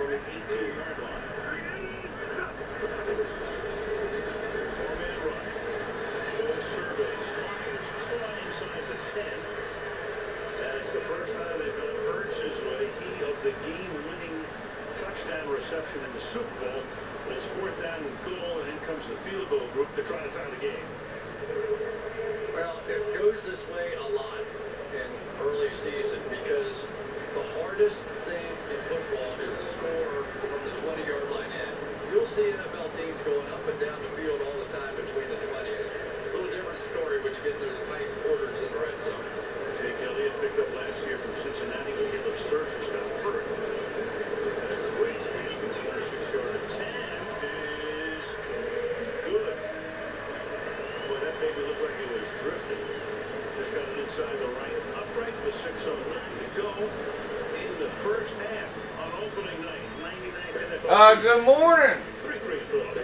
from the 18-yard line. Four-man rush. Full surveys. Myers caught inside the 10. That's the first time they've gone Hurts's way. He of the game-winning touchdown reception in the Super Bowl. But it's 4th down and goal, and in comes the field goal group to try to tie the game. Well, it goes this way a lot in early season because the hardest thing in football is the score from the 20-yard line in. You'll see NFL teams going up and down the field all the time between the 20s. A little different story when you get those tight quarters in the red zone. Jake Elliott picked up last year from Cincinnati when Caleb Sturgis got hurt. Great season. The 26-yard attempt is good. Boy, that baby looked like it was drifting. Just got it inside the right upright with 6:09 to go in the first half on opening night. 99th NFL. Good morning. 3-3 Philadelphia.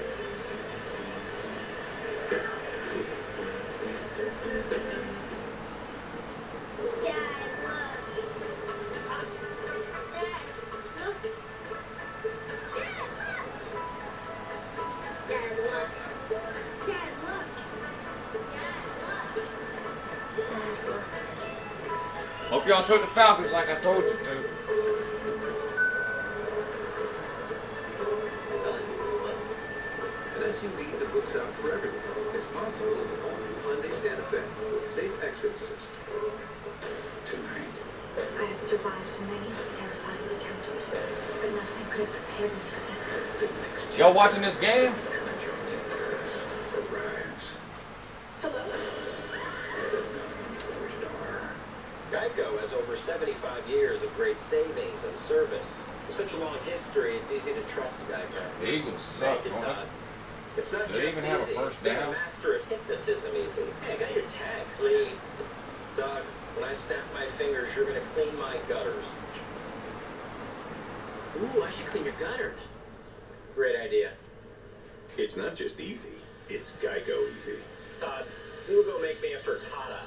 Hope y'all took the Falcons like I told you to. An SUV that looks out for everyone. It's possible in the all-new Hyundai Santa Fe with safe exit assist. Tonight, I have survived many terrifying encounters, but nothing could have prepared me for this. Y'all watching this game? Hello. Geico has over 75 years of great savings and service. With such a long history, it's easy to trust Geico. The Eagles suck. Thank you, Todd. It's not Do they just even have a easy. first It's been down? a master of hypnotism easy. Hey, I got your test. Sleep. Doug, when I snap my fingers, you're going to clean my gutters. Ooh, I should clean your gutters. Great idea. it's not just easy, it's Geico easy. Todd, you go make me a frittata.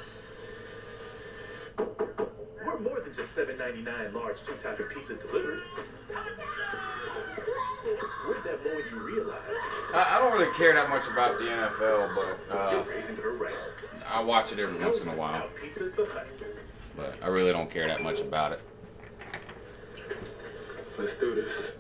We're more than just $7.99 large two-topping pizza delivered. We're that moment you realize I don't really care that much about the NFL, but you're raising her right. I watch it every once in a while. Now pizza's the hut. But I really don't care that much about it. Let's do this.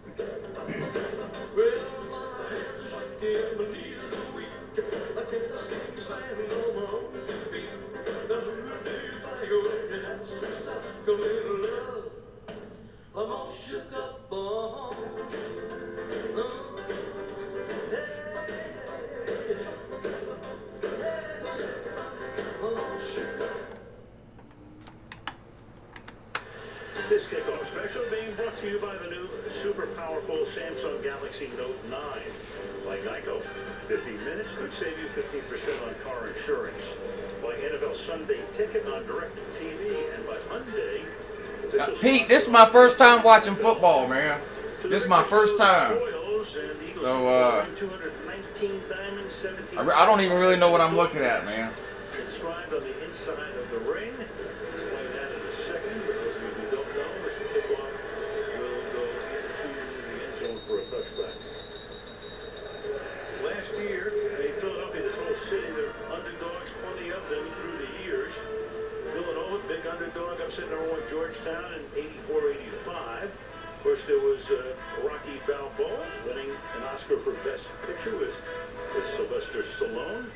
This kickoff special being brought to you by the new super powerful Samsung Galaxy Note 9. By Geico, 15 minutes could save you 15% on car insurance. By NFL Sunday Ticket on DirecTV, and by Hyundai. Pete, this is my first time watching football, man. This is my first time. So, I don't even really know what I'm looking at, man. Inscribed on the inside of the ring. Explain that in a second. For those of you who don't know, this kickoff will go into the end zone for a touchback. Last year, Philadelphia, this whole city, there were underdogs, plenty of them through the years. Villanova, big underdog, upset #1 Georgetown in 84-85. Of course, there was Rocky Balboa winning an Oscar for Best Picture with Sylvester Stallone.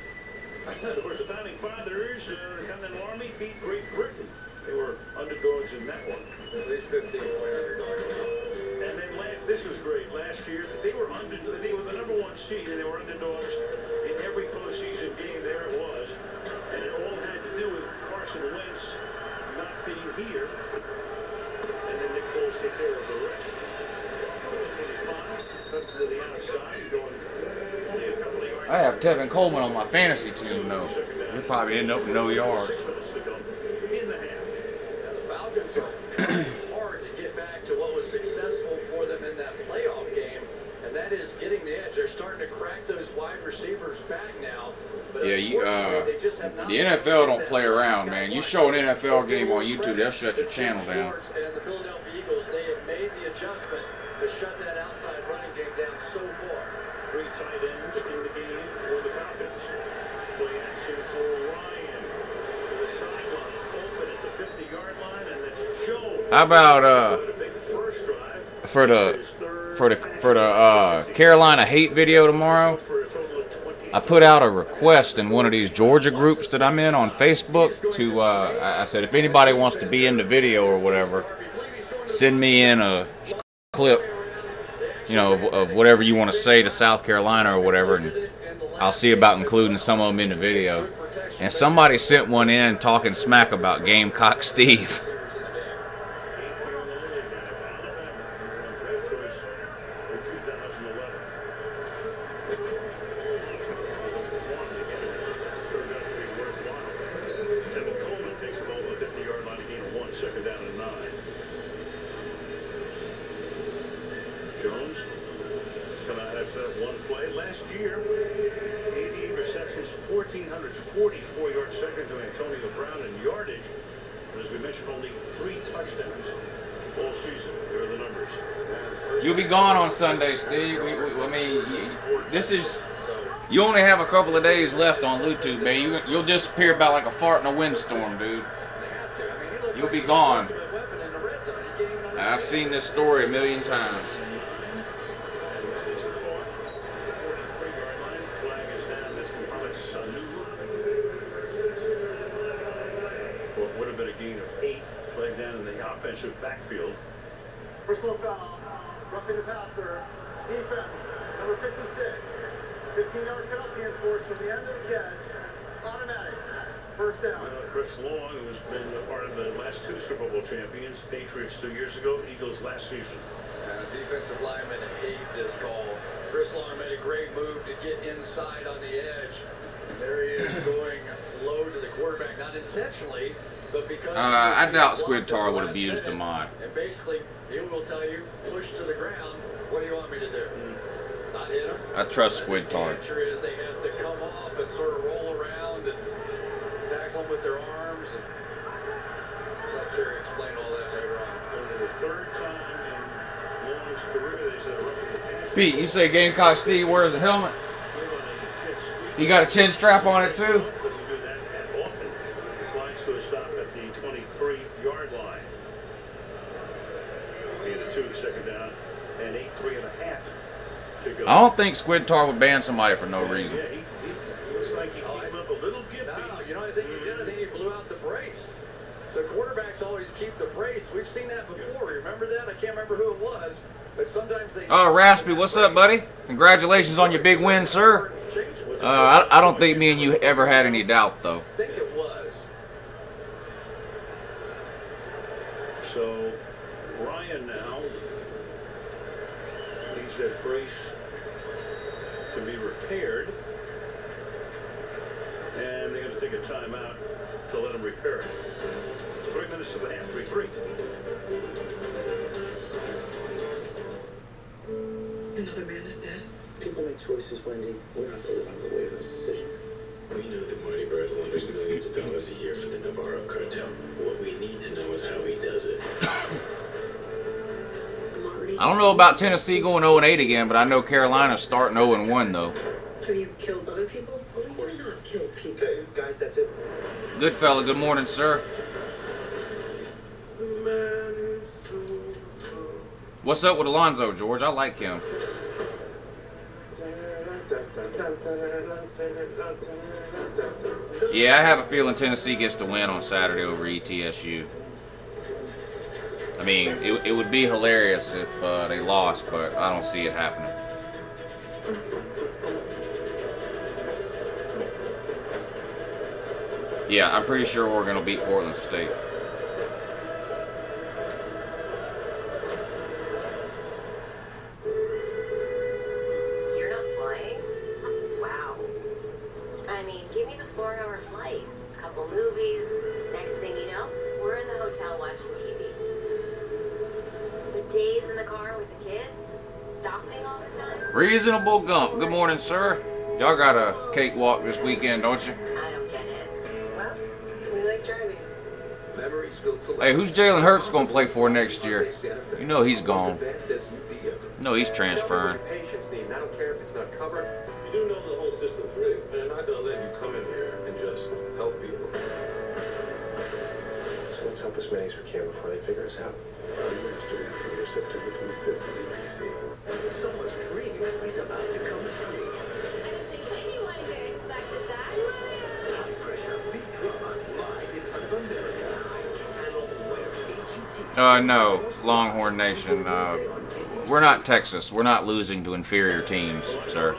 Of course, the founding fathers, the Continental Army, beat Great Britain. They were underdogs in that one. At least 15-point underdog. And then this was great. Last year, they were the #1 seed, and they were underdogs in every postseason game. There it was, and it all had to do with Carson Wentz not being here, and then Nick Foles took care of the rest. 25, cut to the outside, going only a couple of yards. I have Tevin Coleman on my fantasy team, though. He'll probably end up with no yards. 6 minutes to go in the half. Now, the Falcons are hard to get back to what was successful for them in that playoff game, and that is getting the edge. They're starting to crack those wide receivers back now. But Yeah, they just have not the NFL don't play around, man. You show an NFL game on YouTube, they'll shut your channel down. And the Philadelphia Eagles, they have made made the adjustment to shut that outside running game down so far. 3 tight ends in the game for the Falcons. Play action for Ryan to the sideline, open at the 50-yard line, and that's Jones. How about for the Carolina hate video tomorrow? I put out a request in one of these Georgia groups that I'm in on Facebook to I said if anybody wants to be in the video or whatever, send me in a clip, you know, of whatever you want to say to South Carolina or whatever, and I'll see about including some of them in the video. And somebody sent one in talking smack about Gamecock Steve. Jones coming out after that one play. Last year, 88 receptions, 1,444 yards, second to Antonio Brown in yardage. But as we mentioned, only 3 touchdowns all season. Here are the numbers. You'll be gone on Sunday, Steve. I mean, this is... You only have a couple of days left on YouTube, man. You'll disappear about like a fart in a windstorm, dude. You'll be gone. I've seen this story a million times. What would have been a gain of 8, flag down in the offensive backfield. Personal foul, roughing the passer, defense, number 56. 15-yard penalty enforced from the end of the catch, automatic, first down. Chris Long, who's been a part of the last 2 Super Bowl champions, Patriots 2 years ago, Eagles last season. Defensive linemen hate this call. Chris Long made a great move to get inside on the edge. There he is going low to the quarterback, not intentionally, but because... I doubt Squid Tar would have used a mod. And basically, he will tell you, push to the ground, what do you want me to do? Not hit him? I trust Squid Tar. The answer is they have to come off and sort of roll around and tackle them with their arms. And let Terry explain all that later on. Only the 3rd time in Long's career that he's had a roughing the passer. Pete, you say Gamecock Steve wears a helmet? He got a chin strap on it too? Doesn't do that often. Slides to a stop at the 23-yard line. He had a 2, second down, and 3.5 to go. I don't think Squid Tar would ban somebody for no reason. Yeah, he looks like he came up a little gimpy. No, you know what I think he did? I think he blew out the brace. So quarterbacks always keep the brace. We've seen that before. Remember that? I can't remember who it was, but sometimes they... Oh, Raspy, what's up, buddy? Congratulations on your big win, sir. I don't think me and you ever had any doubt, though. I think it was. So, Ryan now needs that brace to be repaired. And they're going to take a timeout to let him repair it. 3 minutes to the half, 3-3. Another man is dead. People make choices, Wendy. We don't have to live under the weight of those decisions. We know that Marty Bird launders millions of dollars a year for the Navarro cartel. What we need to know is how he does it. I don't know about Tennessee going 0-8 again, but I know Carolina's starting 0-1 though. Have you killed other people? We do not kill people. Okay, guys, that's it. Good fella, good morning, sir. What's up with Alonzo, George? I like him. Yeah, I have a feeling Tennessee gets to win on Saturday over ETSU. I mean, it would be hilarious if they lost, but I don't see it happening. Yeah, I'm pretty sure we're going to beat Portland State. You're not flying? Wow. I mean, give me the 4-hour flight. A couple movies. Next thing you know, we're in the hotel watching TV. But days in the car with the kids? Stopping all the time? Reasonable Gump. Good morning, sir. Y'all got a cakewalk this weekend, don't you? I don't get it. Well, we like driving. Memories Hey, who's Jalen Hurts going to play for next year? You know he's gone. No, he's transferring. I don't care if it's not covered. You do know the whole system's rigged. They're not going to let you come in here and just help people. So let's help as many as we can before they figure us out. Yesterday, after September 25th on ABC. Someone's dream is about to come true. I don't think anyone here expected that. High pressure, big drama, live in front of America. Panel where AGT. No, Longhorn Nation. We're not Texas. We're not losing to inferior teams, sir.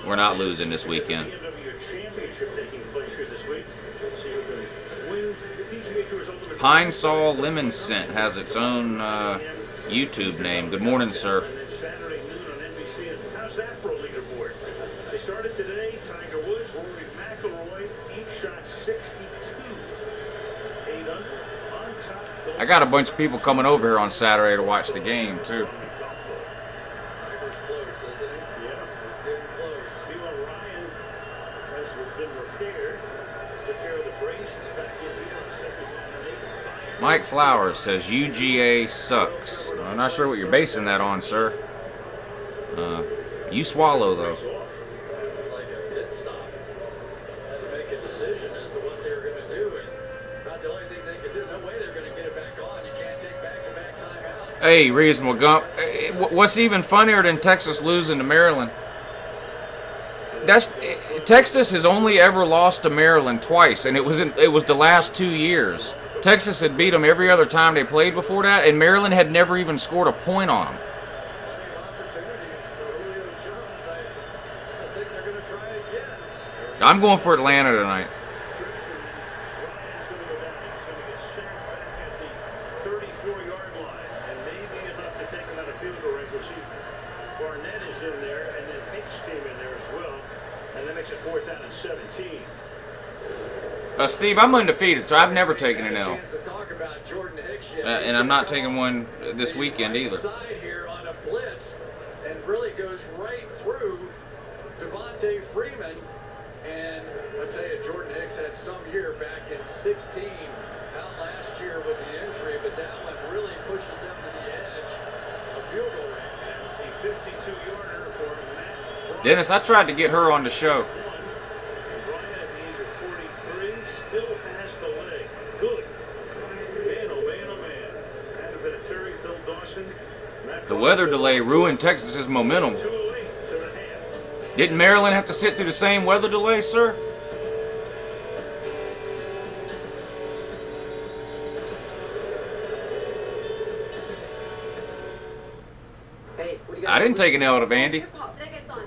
We're not losing this weekend. Pine Sol Lemon Scent has its own YouTube name. Good morning, sir. Saturday noon on NBC. And how's that for a leaderboard? They started today. Tiger Woods, Rory McIlroy, each shot 62. 8 under, on top. I got a bunch of people coming over here on Saturday to watch the game, too. Tiger's close, isn't he? Yeah. He's getting close. Meanwhile, Ryan has been repaired. Took care of the braces back in here on second and 8. Mike Flowers says UGA sucks. I'm not sure what you're basing that on, sir. You swallow, though. It was like a pit stop. Had to make a decision as to what they were going to do. And not the only thing they could do. No way they're going to get it back on. You can't take back-to-back timeouts. Hey, Reasonable Gump. What's even funnier than Texas losing to Maryland? Texas has only ever lost to Maryland twice, and it was the last 2 years. Texas had beat them every other time they played before that, and Maryland had never even scored a point on them. Plenty of opportunities for Julio Jones. I think they're going to try it again. I'm going for Atlanta tonight. Ryan's going to go down. He's going to get sacked back at the 34-yard line, and maybe enough to take him out of field goal range. We'll see. Barnett is in there, and then Hicks came in there as well, and that makes it 4th down and 17. Steve, I'm undefeated, so I've never taken an L. Chance to talk about Jordan Hicks yet. And I'm not taking one this weekend either. Side here on a blitz, and really goes right through Devontae Freeman. And I tell you, Jordan Hicks had some year back in 16, out last year with the injury, but that one really pushes them to the edge of field goal range. A 52-yarder for Matt Bryant. Dennis, I tried to get her on the show. Bryant at the age of 43 still has the leg. Good. Man, oh man, oh man. Had been a Terry, Phil Dawson. The weather delay ruined Texas's momentum. Too late to the half. Didn't Maryland have to sit through the same weather delay, sir? Hey, what do you got? I didn't take an L to Vandy.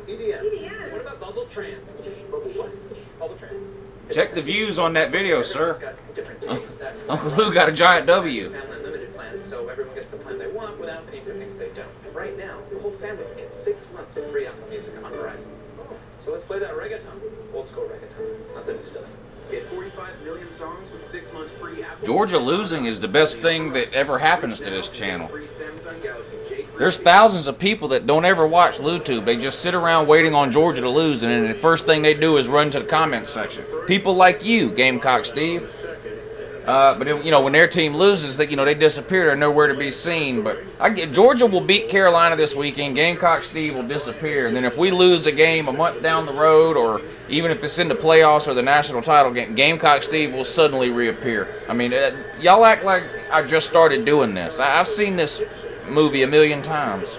EDM. What about bubble trans? Bubble what? Bubble trans. Check the views on that video, sir. Everyone's got different tastes, that's why. Uncle Lou got a giant W. Family unlimited plans, so everyone gets the plan they want without paying for things they don't. And right now, the whole family gets 6 months of free Apple Music on Verizon. So let's play that reggaeton. Old school reggaeton, not the new stuff. Get 45 million songs with 6 months free Apple. Georgia losing is the best thing that ever happens to this channel. Free Samsung Galaxy J3. There's thousands of people that don't ever watch LouTube. They just sit around waiting on Georgia to lose, and then the first thing they do is run to the comments section. People like you, Gamecock Steve. But you know, when their team loses, they disappear. They're nowhere to be seen. But Georgia will beat Carolina this weekend. Gamecock Steve will disappear. And then if we lose a game a month down the road, or even if it's in the playoffs or the national title game, Gamecock Steve will suddenly reappear. I mean, y'all act like I just started doing this. I've seen this movie a million times.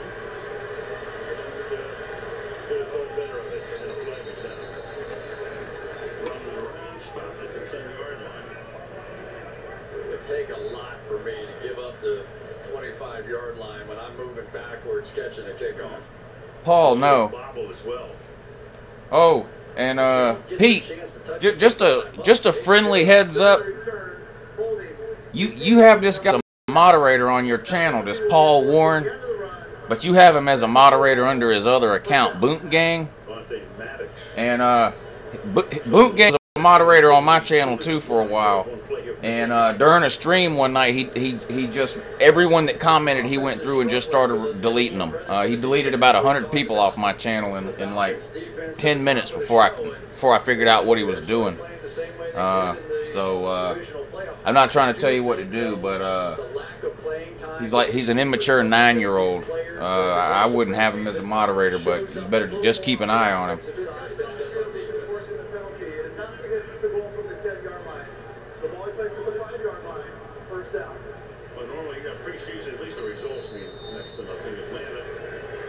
It would take a lot for me to give up the 25-yard line when I'm moving backwards catching a kickoff. Paul, no. Oh, and Pete, just a friendly heads up. You have this guy, a moderator on your channel, this Paul Warren, but you have him as a moderator under his other account, Boont Gang. And Boont Gang was a moderator on my channel too for a while. And during a stream one night, he just, everyone that commented, he went through and just started deleting them. He deleted about 100 people off my channel in like 10 minutes before I figured out what he was doing. I'm not trying to tell you what to do, but he's an immature 9-year-old. I wouldn't have him as a moderator, but you better just keep an eye on him. Well, normally you got preseason, at least the results mean next to nothing. Atlanta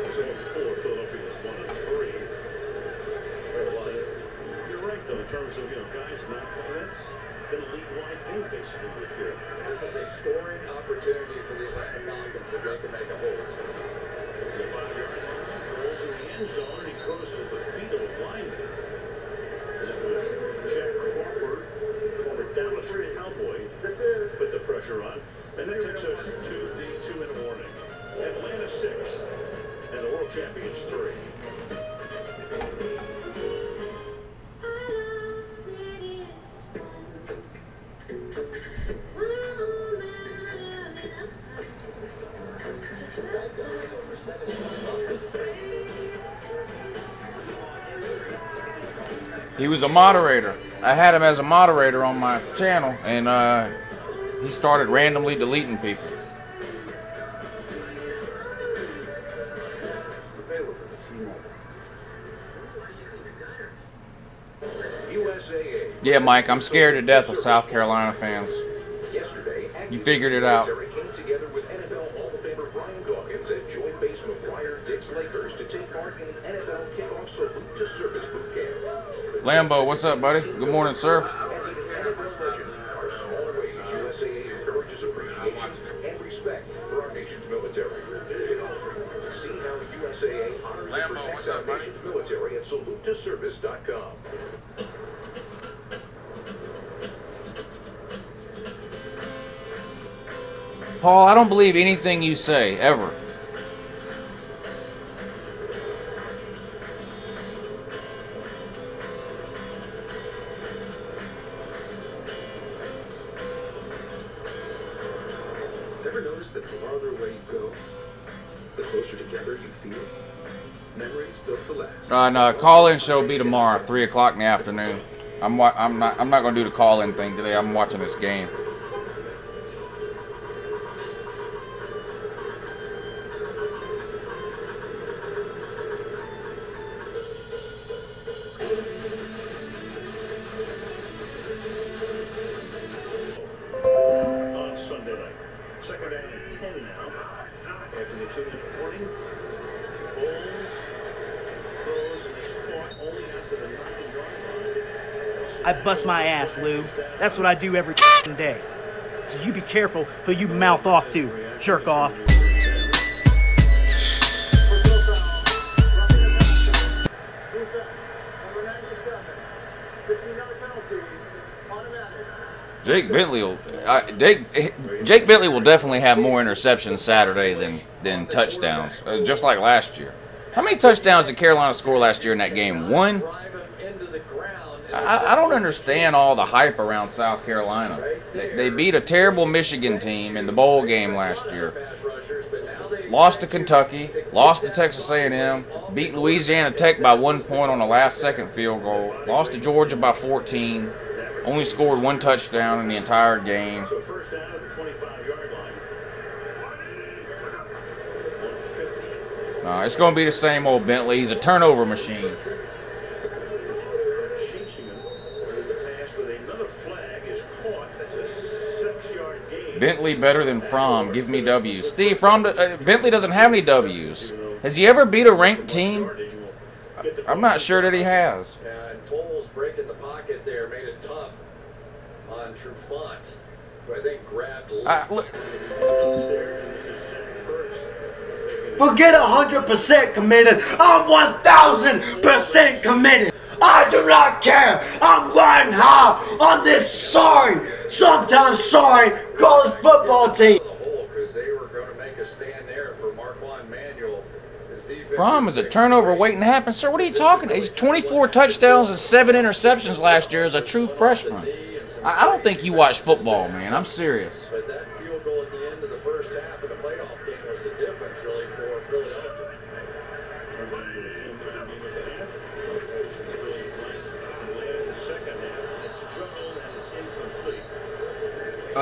was 0-4, Philadelphia was 1-3. You're right, though, in terms of, guys not, that's been a league-wide thing, basically, this year. This is a scoring opportunity for the Atlanta Falcons if they can make a hold. The 5-yard line, rolls in the end zone, and he goes to the feet of a lineman. That was Jack Crawford, former Dallas Cowboy, put the pressure on. And that takes us to the 2-minute warning. Atlanta 6, and the world champions 3. He was a moderator. I had him as a moderator on my channel, and he started randomly deleting people. Yeah, Mike, I'm scared to death of South Carolina fans. You figured it out. Lambo, what's up, buddy? Good morning, sir. Lambo, what's up, buddy? Military at salutetoservice.com. Paul, I don't believe anything you say, ever. Ever notice that the farther away you go, the closer together you feel? Memories built to last. No, call-in show will be tomorrow, 3 o'clock in the afternoon. I'm not going to do the call-in thing today. I'm watching this game. On Sunday night. Second down and 10 now. After the 2-minute warning. Throws, and it's caught only after the 9-yard line. I bust my ass, Lou. That's what I do every day. So you be careful who you mouth off to, jerk off. Jake Bentley will definitely have more interceptions Saturday than touchdowns, just like last year. How many touchdowns did Carolina score last year in that game? 1? I don't understand all the hype around South Carolina. They beat a terrible Michigan team in the bowl game last year. Lost to Kentucky, lost to Texas A&M, beat Louisiana Tech by 1 point on a last-second field goal, lost to Georgia by 14, only scored 1 touchdown in the entire game. So first down at the 25-yard line. No, it's going to be the same old Bentley. He's a turnover machine. Bentley better than Fromm. Give me W's. Steve, Bentley doesn't have any W's. Has he ever beat a ranked team? I'm not sure that he has. And Foles breaking the pocket there made it tough on Trufant, who I think grabbed Forget 100% committed. I'm 1,000% committed. I do not care. I'm riding high on this sorry, sometimes sorry college football team. Fromm is a turnover waiting to happen. Sir, what are you talking about? He's 24 touchdowns and 7 interceptions last year as a true freshman. I don't think you watch football, man. I'm serious. But that field goal at the end of the first half of the playoff game was the difference, really, for Philadelphia.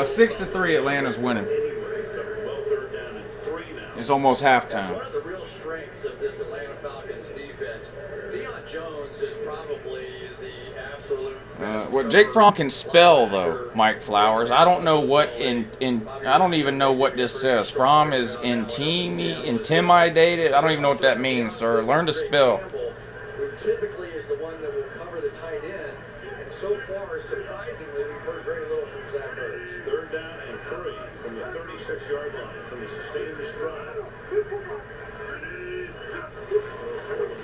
6-3, Atlanta's winning. Well, third down and 3 now. It's almost halftime. One of the real strengths of this Atlanta Falcons defense, Deion Jones is probably the absolute What Jake Fromm can spell though, Mike Flowers. I don't know what I don't even know what this says. Fromm is intimidated. I don't even know what that means, sir. Learn to spell. Who typically is the one that will cover the tight end, and so far, surprisingly, we've heard very little from Zach Ertz. Third down and 3 from the 36-yard line. Can they sustain this drive? Will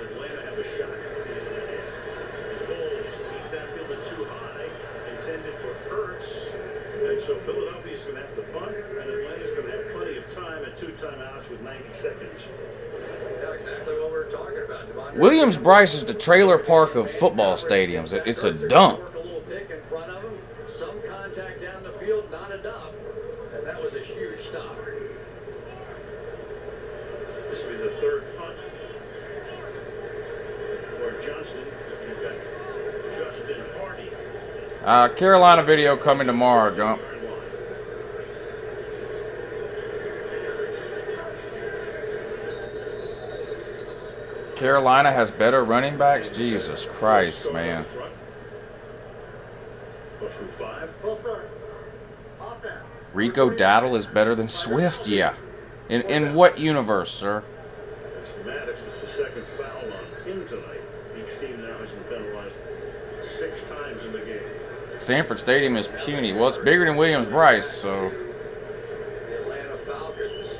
Atlanta have a shot at the end of the half? Foles keep that field too high, intended for Ertz, and so Philadelphia's going to have to bunt, and Atlanta's going to have plenty of time at 2 timeouts with 90 seconds. Yeah, exactly what we're talking about. Williams-Brice is the trailer park of football stadiums. It's a dump. A little pick in front of him, some contact down the field, not enough, and that was a huge stop. This will be the third punt for Johnston. You've got Justin Hardy. Carolina video coming tomorrow, Gump. Carolina has better running backs? Jesus Christ, man. Rico Dowdle is better than Swift? Yeah. In what universe, sir? Maddox is the second foul on him tonight. Each team now has been penalized 6 times in the game. Sanford Stadium is puny. Well, it's bigger than Williams-Brice, so... The Atlanta Falcons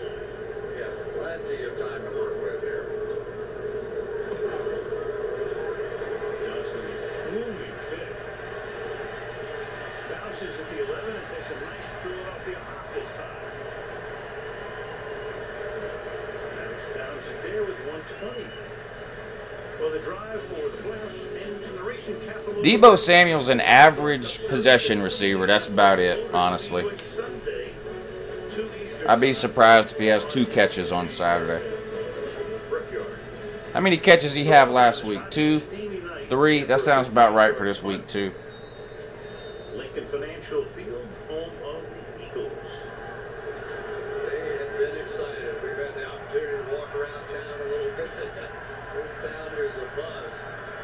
have plenty of time to work with here. Johnson, moving pick. Bounces at the 11 and takes a nice Philadelphia hop this time. Maddox downs it there with 120. Well, the drive for the playoffs ends in the racing capital. Deebo Samuel's an average possession receiver. That's about it, honestly. I'd be surprised if he has 2 catches on Saturday. How many catches did he have last week? 2? 3? That sounds about right for this week, too. Lincoln Financial Field, home of the Eagles. They have been excited. We've had the opportunity to walk around town a little bit. This town is a buzz.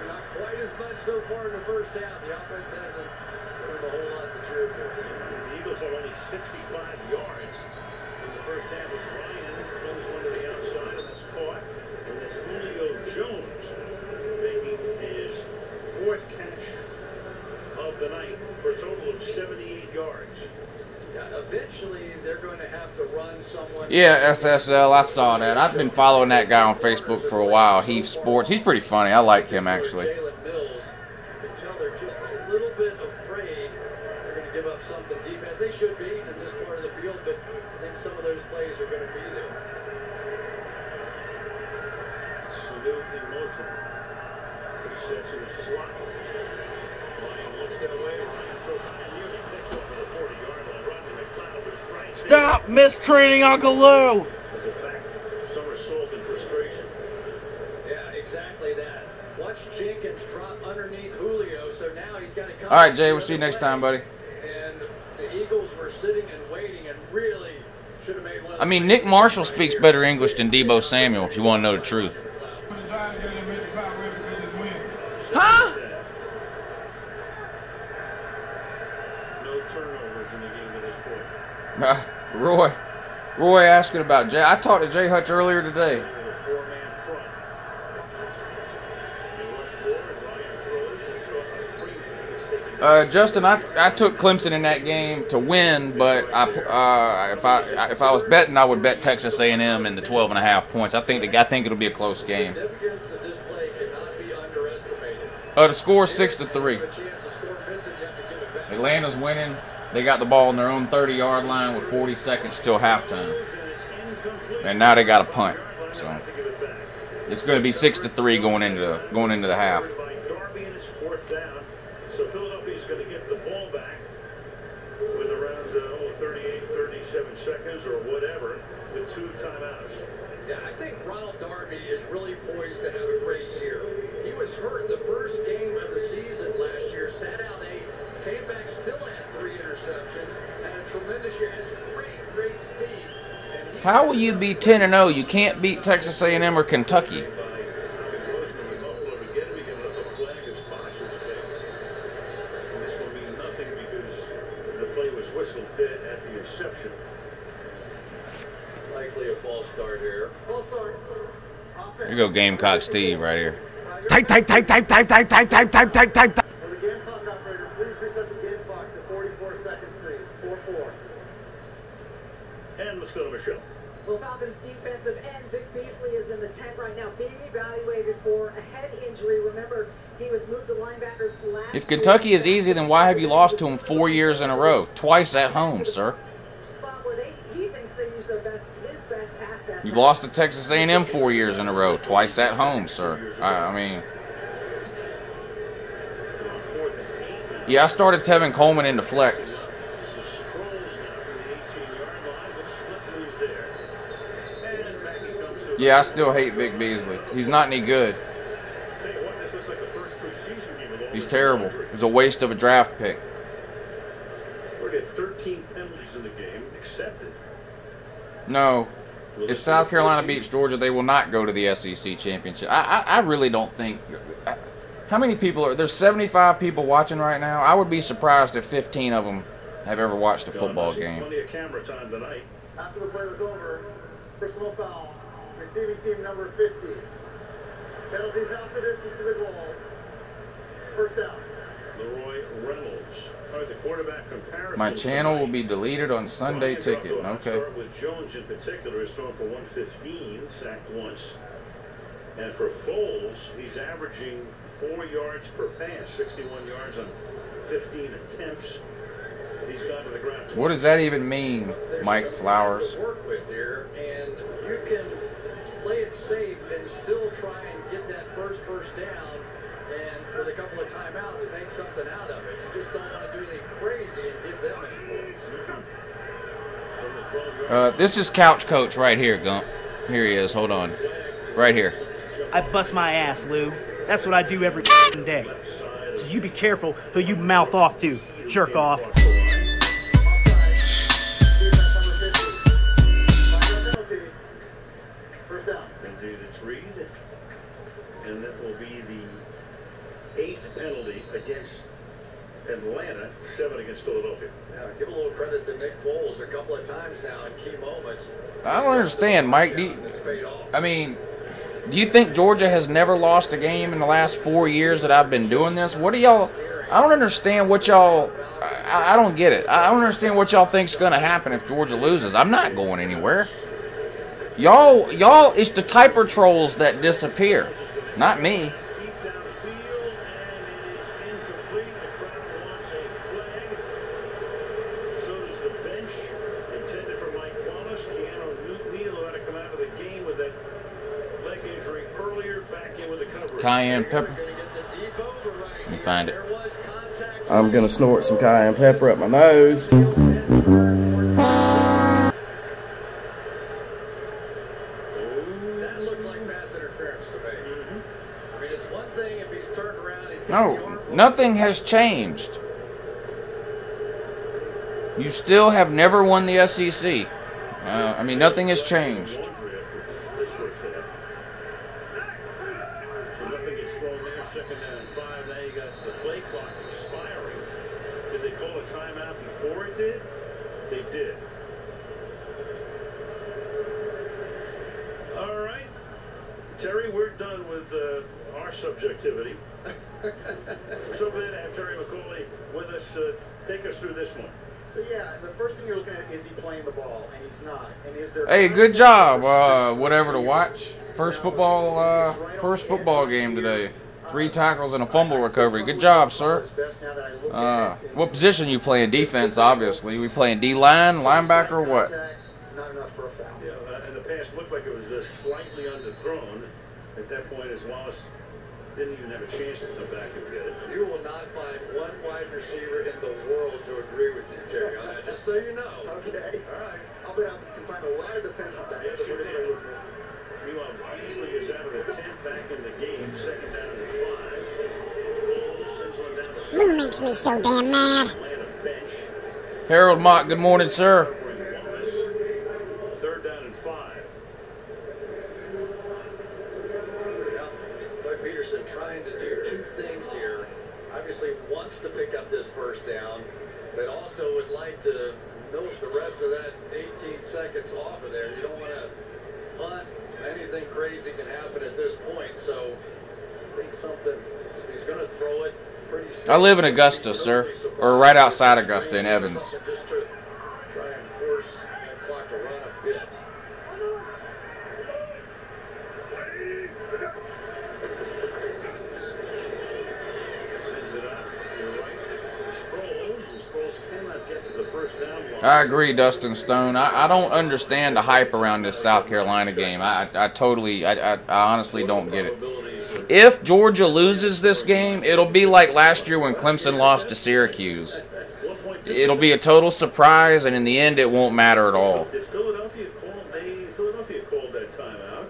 Not quite as much so far in the first half. The offense hasn't done a whole lot to cheer for. The Eagles have only 65 yards. In the first half was Ryan, throws one to the outside, and that's caught. And that's Julio Jones making his 4th catch of the night for a total of 78 yards. Yeah, eventually they're going to have to run someone. Yeah, SSL, I saw that. I've been following that guy on Facebook for a while. Heath Sports. He's pretty funny. I like him, actually. Jalen Mills, you can tell they're just a little bit afraid they're going to give up something deep, as they should be in this part of the field, but I think some of those plays are going to be there. Salute in motion. Resets in the slot. Ryan looks that way. Ryan throws high, nearly picked off at the 40-yard line. Rodney McLeod was right. Stop mistreating Uncle Lou! As a back somersault in frustration. Yeah, exactly that. Watch Jenkins drop underneath Julio, so now he's got to come. All right, Jay, we'll see you next time, buddy. And the Eagles were sitting and waiting and really should have made one. I mean, Nick Marshall speaks better English than Deebo Samuel, if you want to know the truth. Huh? No turnovers in the game to this point. Roy asking about Jay. I talked to Jay Hutch earlier today. With a 4-man front. They rush forward. Ryan throws. It's off a Freeman. It's taken Justin, I took Clemson in that game to win, but if I was betting, I would bet Texas A&M in the 12.5 points. I think it'll be a close game. The significance of this play cannot be underestimated. The score is 6-3. Atlanta's winning. They got the ball on their own 30-yard line with 40 seconds till halftime, and now they got a punt. So it's going to be 6-3 going into the half. by Darby, and it's 4th down. So Philadelphia's going to get the ball back with around 38, 37 seconds or whatever with 2 timeouts. Yeah, I think Ronald Darby is really poised to have a great year. He was hurt the first game of the season last year, sat out 8, came back, still had 3 interceptions, and a tremendous How will you be 10-0? You can't beat Texas A&M or Kentucky. Likely a false start here. Here you go, Gamecock Steve, right here. Type. For the Gamecock operator, please reset the game clock to 44 seconds, please. 4-4. And let's go to Michelle. Well, Falcons defensive end Vic Beasley is in the tent right now, being evaluated for a head injury. Remember, he was moved to linebacker last. If Kentucky is easy, then why have you lost to them 4 years in a row? Twice at home, sir. Spot where he thinks they use his best assets. You've lost to Texas A&M 4 years in a row. Twice at home, sir. I mean... Yeah, I started Tevin Coleman into flex. Yeah, I still hate Vic Beasley. He's not any good. He's terrible. He's a waste of a draft pick. We're at 13 penalties in the game, accepted. No. If South Carolina beats Georgia, they will not go to the SEC championship. I really don't think... How many people are... There's 75 people watching right now. I would be surprised if 15 of them have ever watched a football game. Plenty of camera time tonight. After the play was over, personal foul. Receiving team number 50. Penalties half the distance to the goal. First down. Leroy Reynolds. All right, the quarterback comparison. My channel will be deleted on Sunday Ticket. Okay. Start with Jones in particular. He's thrown for 115, sacked once. And for Foles, he's averaging 4 yards per pass, 61 yards on 15 attempts. He's gone to the ground. What does that even mean, Mike Flowers? Work with here, and you can play it safe and still try and get that first down, and with a couple of timeouts, make something out of it. You just don't want to do anything crazy and give them any points. This is Couch Coach right here, Gump. Here he is. Hold on. Right here. I bust my ass, Lou. That's what I do every day. So you be careful who you mouth off to, jerk off. First down. Indeed, it's Reed. And that will be the 8th penalty against Atlanta, 7 against Philadelphia. Yeah, give a little credit to Nick Foles a couple of times now in key moments. I don't understand, Mike. Do you think Georgia has never lost a game in the last 4 years that I've been doing this? What do y'all... I don't understand what y'all... I don't get it. I don't understand what y'all think's going to happen if Georgia loses. I'm not going anywhere. Y'all, it's the typer trolls that disappear, not me. Cayenne pepper. Let me find it. I'm gonna snort some cayenne pepper up my nose. That looks like pass interference to me. I mean, it's one thing if he's turned around. No, nothing has changed. You still have never won the SEC. I mean, nothing has changed. Terry, we're done with our subjectivity. So glad to have Terry McCauley with us. Take us through this one. So yeah, the first thing you're looking at, is he playing the ball? And he's not. And is there... Hey, good job. Whatever to watch. First football game today. 3 tackles and a fumble recovery. Good job, sir. What position you playing? Defense, obviously. We playing D-line, linebacker, or what? Not enough for a foul. Yeah, and the pass looked like it was slightly underthrown. At that point, as Wallace didn't even have a chance to come back and get it. You will not find one wide receiver in the world to agree with you, Terry, on that, just so you know. Okay. All right. I'll bet I can find a lot of defensive backs that would agree with me. Meanwhile, Beasley is out of the 10 back in the game, 2nd down and 5. Lou makes me so damn mad. Harold Mock, good morning, sir. 3rd down and trying to do two things here. Obviously wants to pick up this first down, but also would like to milk the rest of that 18 seconds off of there. You don't want to punt. Anything crazy can happen at this point. So I think something, he's going to throw it pretty soon. I live in Augusta, sir. Or right outside Augusta in Evans. Just to try and force that clock to run a bit. I agree, Dustin Stone. I don't understand the hype around this South Carolina game. I honestly don't get it. If Georgia loses this game, it'll be like last year when Clemson lost to Syracuse. It'll be a total surprise, and in the end, it won't matter at all. Did Philadelphia called that timeout?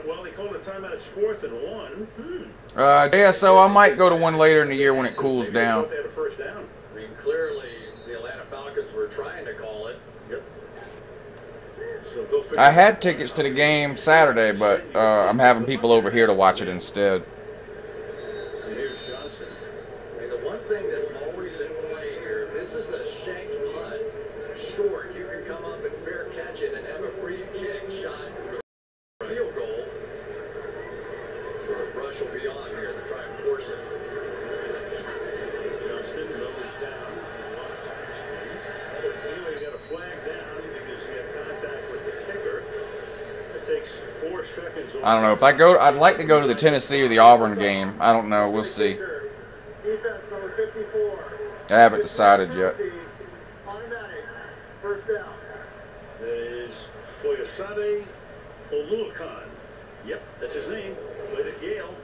Well, they called a timeout. It's 4th and 1. Yeah, so I might go to one later in the year when it cools down. They had a first down. I mean, clearly the Atlanta Falcons were trying to call it. Yep. So go figure. I had tickets to the game Saturday, but I'm having people over here to watch it instead. Here's Johnston. I mean, the one thing that's always in play here, this is a shanked punt. Short, you can come up and fair catch it and have a free kick shot for a field goal. Or a rush will be on here to try and force it. Johnston lowers down. Anyway, he got a flag down because he had contact with the kicker. It takes 4 seconds. I don't know. If I go, I'd like to go to the Tennessee or the Auburn game. I don't know. We'll see. Defense number 54. I haven't decided yet. Automatic. First down. There's Foyesade Oluokun. Yep, that's his name. Played at Yale.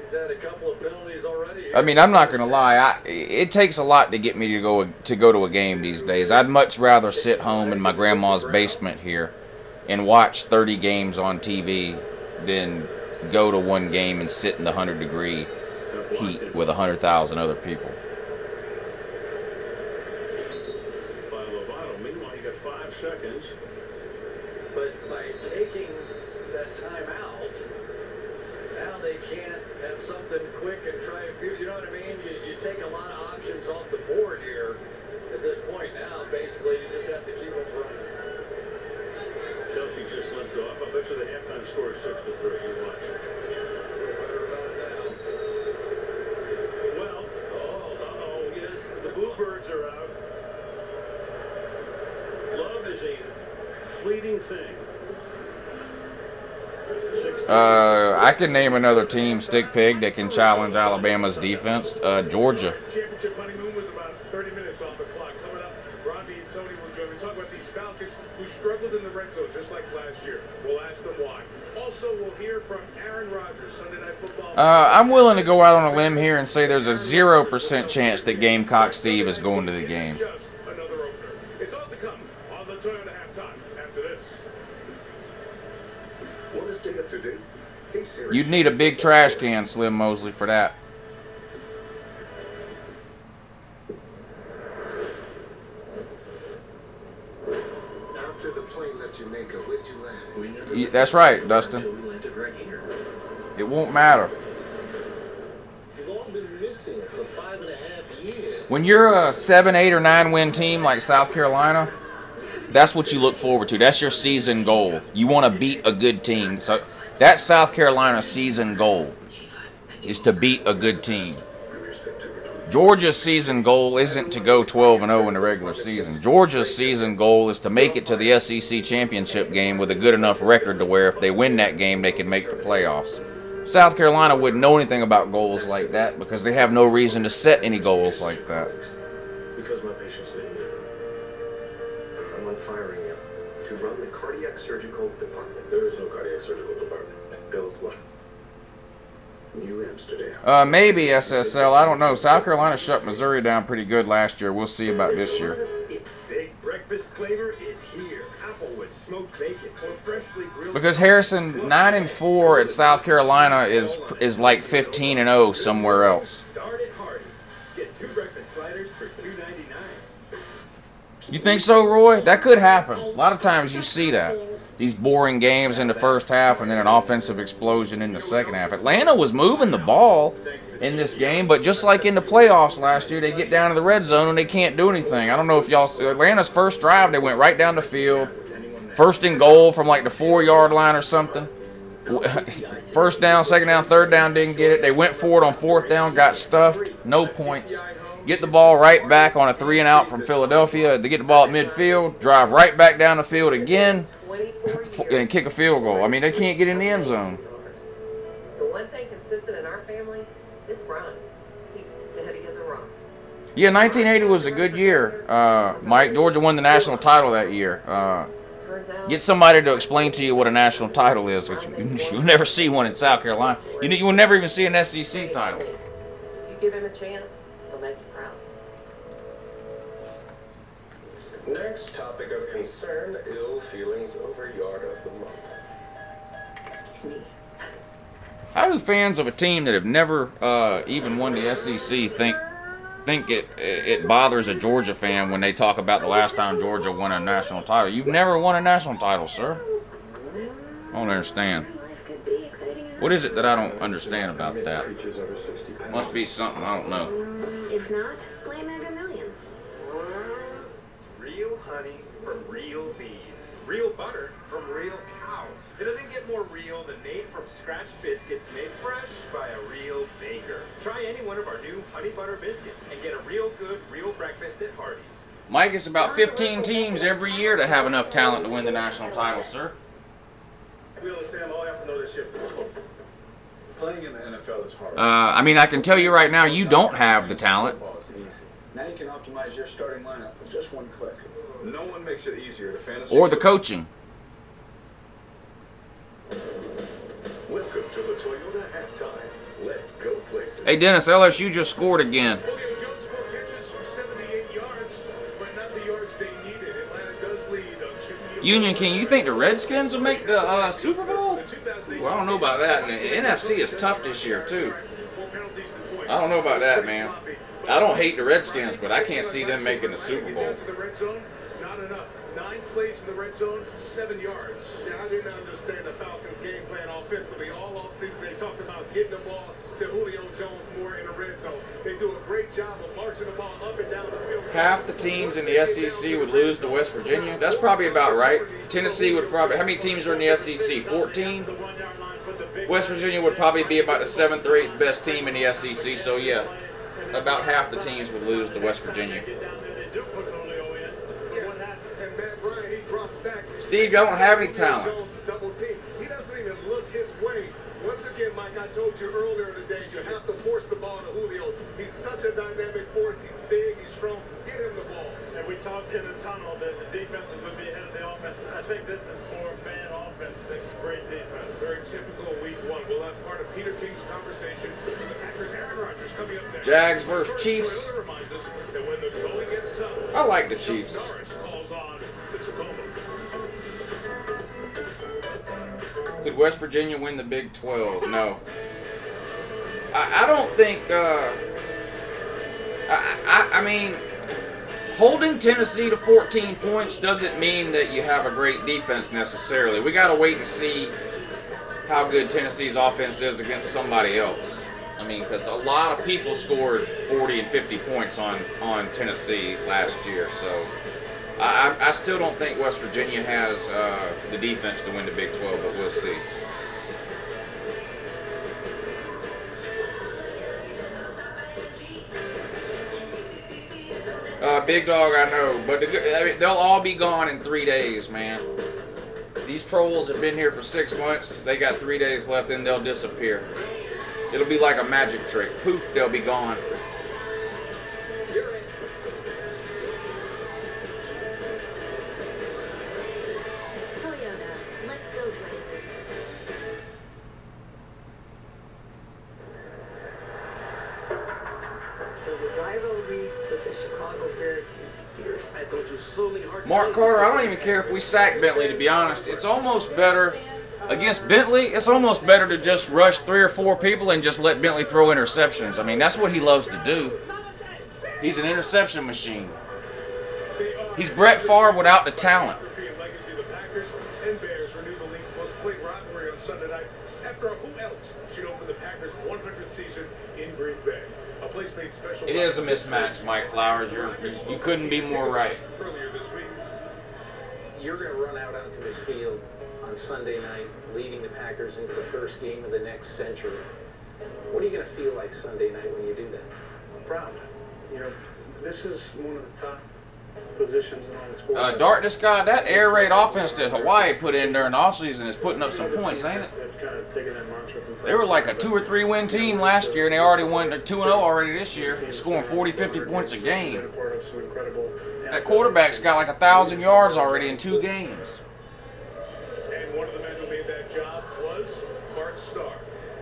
He's had a couple of penalties already. I mean, I'm not gonna lie. It takes a lot to get me to go to a game these days. I'd much rather sit home in my grandma's basement here and watch 30 games on TV than go to one game and sit in the 100-degree heat with 100,000 other people. By Lovato. Meanwhile, you got 5 seconds. But by taking that time out, now they can't have something quick and try and feel, you know what I mean? You take a lot of options off the board here at this point now. Basically, you just have to keep them running. Kelsey just limped off. I bet you the halftime score is 6-3. You watch. Feel better about it now. Well, yeah, the Bluebirds are out. Love is a fleeting thing. I can name another team, Stick Pig, that can challenge Alabama's defense. Georgia. Championship honeymoon was about 30 minutes off the clock. Coming up, Robbie and Tony will join me. Talk about these Falcons who struggled in the red zone just like last year. We'll ask them why. Also, we'll hear from Aaron Rodgers, Sunday Night Football. I'm willing to go out on a limb here and say there's a 0% chance that Gamecock Steve is going to the game. Just another opener. It's all to come on the Toyota Halftime after this. Want to stay up to date? Hey, Siri. You'd need a big trash can, Slim Mosley, for that. After the plane left Jamaica, where did you land? That's right, Dustin. We landed right here. It won't matter. You've all been missing for 5.5 years. When you're a 7, 8, or 9 win team like South Carolina, that's what you look forward to. That's your season goal. You want to beat a good team. So that's South Carolina's season goal, is to beat a good team. Georgia's season goal isn't to go 12-0 in the regular season. Georgia's season goal is to make it to the SEC championship game with a good enough record to where if they win that game, they can make the playoffs. South Carolina wouldn't know anything about goals like that because they have no reason to set any goals like that. Because my patients didn't need them. I'm on firing you to run the cardiac surgical department. There is no cardiac surgical department. Build what? New Amsterdam. Maybe SSL. I don't know. South Carolina shut Missouri down pretty good last year. We'll see about this year. Big breakfast flavor is here. Apple with smoked bacon or freshly grilled. Because Harrison, 9-4 at South Carolina is like 15-0 somewhere else. Start at Hardee's. Get 2 breakfast sliders for $2.99. You think so, Roy? That could happen. A lot of times you see that. these boring games in the first half and then an offensive explosion in the second half. Atlanta was moving the ball in this game, but just like in the playoffs last year, they get down to the red zone and they can't do anything. I don't know if y'all, Atlanta's first drive, they went right down the field. First and goal from like the 4-yard line or something. First down, second down, third down, didn't get it. They went for it on fourth down, got stuffed, no points. Get the ball right back on a 3-and-out from Philadelphia. They get the ball at midfield, drive right back down the field again, and kick a field goal. I mean, they can't get in the end zone. The one thing consistent in our family is Ron. He's steady as a rock. Yeah, 1980 was a good year, Mike. Georgia won the national title that year. Get somebody to explain to you what a national title is. You'll never see one in South Carolina. You will never even see an SEC title. You give him a chance, he'll make you proud. Next topic of concern, ill feelings over yard of the month. Excuse me. How do fans of a team that have never even won the SEC think it bothers a Georgia fan when they talk about the last time Georgia won a national title? You've never won a national title, sir. I don't understand. What is it that I don't understand about that? Must be something I don't know. If not, play Mega Millions. Real honey from real bees. Real butter from real cows. It doesn't get more real than made from scratch biscuits made fresh by a real baker. Try any one of our new honey butter biscuits and get a real good, real breakfast at Hardee's. Mike, it's about 15 teams every year that have enough talent to win the national title, sir. We understand all I have to know this shit. Playing in the NFL is hard. I mean, I can tell you right now, you don't have the talent. Now you can optimize your starting lineup with just one click. No one makes it easier to fantasy. Or the coaching. Welcome to the Toyota halftime. Let's go places. Hey, Dennis, LSU just scored again. Union King, you think the Redskins will make the Super Bowl? Well, I don't know about that. And the NFC is tough this year, too. I don't know about that, man. I don't hate the Redskins, but I can't see them making the Super Bowl. Not enough. 9 plays in the red zone, 7 yards. Yeah, I didn't understand the Falcons' game plan offensively. All offseason they talked about getting the ball to Julio Jones more in the red zone. They do a great job of marching the ball up and down the field. Half the teams in the SEC would lose to West Virginia. That's probably about right. Tennessee would probably... How many teams are in the SEC? 14? West Virginia would probably be about the 7th or 8th best team in the SEC. So, yeah, about half the teams would lose to West Virginia. Steve, y'all don't have any talent. He doesn't even look his way. Once again, Mike, I told you earlier today, you have to force the ball to Julio. He's such a dynamic force. He's big, he's strong. Get him the ball. And we talked in the tunnel that the defenses would be ahead of the offense. I think this is more bad offense than great defense. Very typical week 1. We'll have part of Peter King's conversation with the Packers. Aaron Rodgers coming up next. Jags versus Chiefs. I like the Chiefs. Could West Virginia win the Big 12? No. I don't think, I mean, holding Tennessee to 14 points doesn't mean that you have a great defense necessarily. We got to wait and see how good Tennessee's offense is against somebody else. I mean, because a lot of people scored 40 and 50 points on Tennessee last year, so I still don't think West Virginia has the defense to win the Big 12, but we'll see. Big Dog, I know, but they'll all be gone in 3 days, man. These trolls have been here for 6 months. They got 3 days left, and they'll disappear. It'll be like a magic trick. Poof, they'll be gone. Toyota, let's go places. So the rivalry with the Chicago Bears is fierce. I thought you slowly hard. Mark Carter, I don't even care if we sack Bentley, to be honest. It's almost better. Against Bentley, it's almost better to just rush 3 or 4 people and just let Bentley throw interceptions. I mean, that's what he loves to do. He's an interception machine. He's Brett Favre without the talent. renew the league's most played rivalry on Sunday night. After all, who else should open the Packers' 100th season in Green Bay? A place made special. It is a mismatch, Mike Flowers. You couldn't be more right. Earlier this week, you're going to run out onto the field on Sunday night, leading the Packers into the first game of the next century. What are you going to feel like Sunday night when you do that? I'm proud. You know, this is one of the top positions in all the sports. Darkness God, that air raid offense that Hawaii put in during the offseason is putting up some points, ain't it? They were like a 2 or 3 win team last year, and they already won. They're 2-0 already this year, scoring 40, 50 points a game. That quarterback's got like 1,000 yards already in 2 games. And one of the men who made that job was Bart Starr.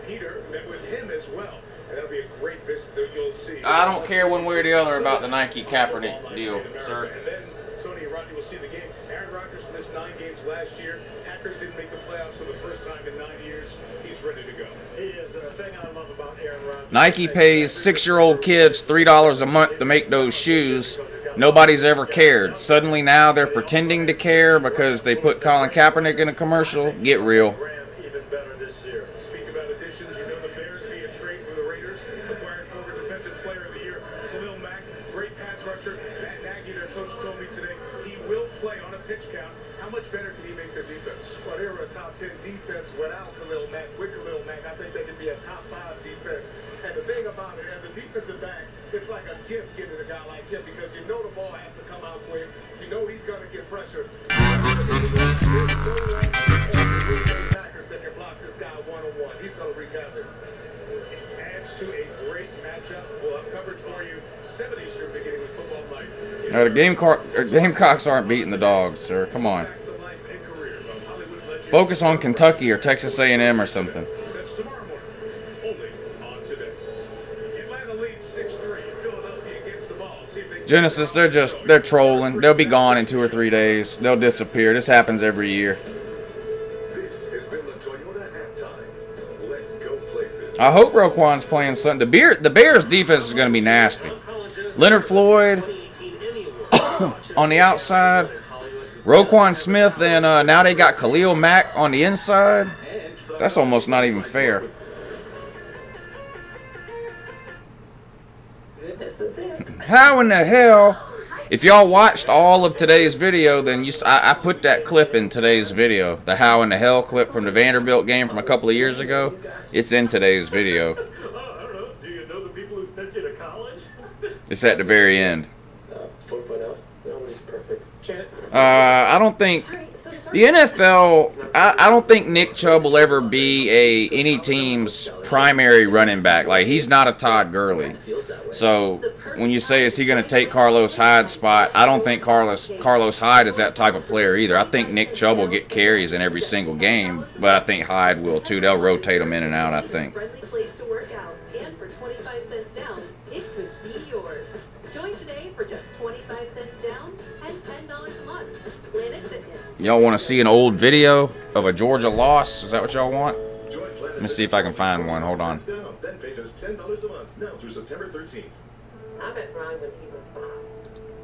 Peter met with him as well, and that'll be a great visit that you'll see. I don't care one way or the other about the Nike Kaepernick deal, sir. And then Tony and Rodney will see the game. Aaron Rodgers missed 9 games last year. Packers didn't make the playoffs for the first time in 9 years. He's ready to go. He is the thing I love about Aaron Rodgers. Nike pays 6-year-old kids $3 a month to make those shoes. Nobody's ever cared. Suddenly now they're pretending to care because they put Colin Kaepernick in a commercial. Get real. Even better this year. Speak about additions, you know the Bears via trade for the Raiders acquired former defensive player of the year Khalil Mack, great pass rusher. Matt Nagy, their coach, told me today he will play on a pitch count. How much better can he make their defense? Well, they were a top 10 defense without Khalil Mack. With Khalil Mack, I think they could be a top 5 defense. And the thing about it, as a defensive back, it's like a gift getting a guy like him because you know the ball has to come out quick. You know he's going to get pressure. Packers that can block this guy one-on-one. He's going to wreak havoc. It adds to a great matchup. We'll have coverage for you 7 Eastern beginning with football night. The Gamecocks aren't beating the Dogs, sir. Come on. Focus on Kentucky or Texas A&M or something. That's tomorrow morning, only on Today. Atlanta leads 6-3. Philadelphia gets the ball. See if they Genesis, they're trolling. They'll be gone in 2 or 3 days. They'll disappear. This happens every year. This has been the Toyota halftime. Let's go places. I hope Roquan's playing something. The Bears' defense is going to be nasty. Leonard Floyd on the outside. Roquan Smith, and now they got Khalil Mack on the inside. That's almost not even fair. How in the hell? If y'all watched all of today's video, then I put that clip in today's video. The how in the hell clip from the Vanderbilt game from a couple of years ago. It's in today's video. I don't know. Do you know the people who sent you to college? It's at the very end. 4.0. Nobody's perfect. Janet? I don't think the NFL. I don't think Nick Chubb will ever be any team's primary running back. Like, he's not a Todd Gurley. So when you say is he going to take Carlos Hyde's spot, I don't think Carlos Hyde is that type of player either. I think Nick Chubb will get carries in every single game, but I think Hyde will too. They'll rotate him in and out, I think. Friendly place to work out, and for 25 cents down, it could be yours. Join today for just 25 cents down and $10 a month. Planet Fitness. Y'all want to see an old video of a Georgia loss? Is that what y'all want? Let me see if I can find one. Hold on. Then pay just $10 a month now through September 13th. I met Brian when he was 5.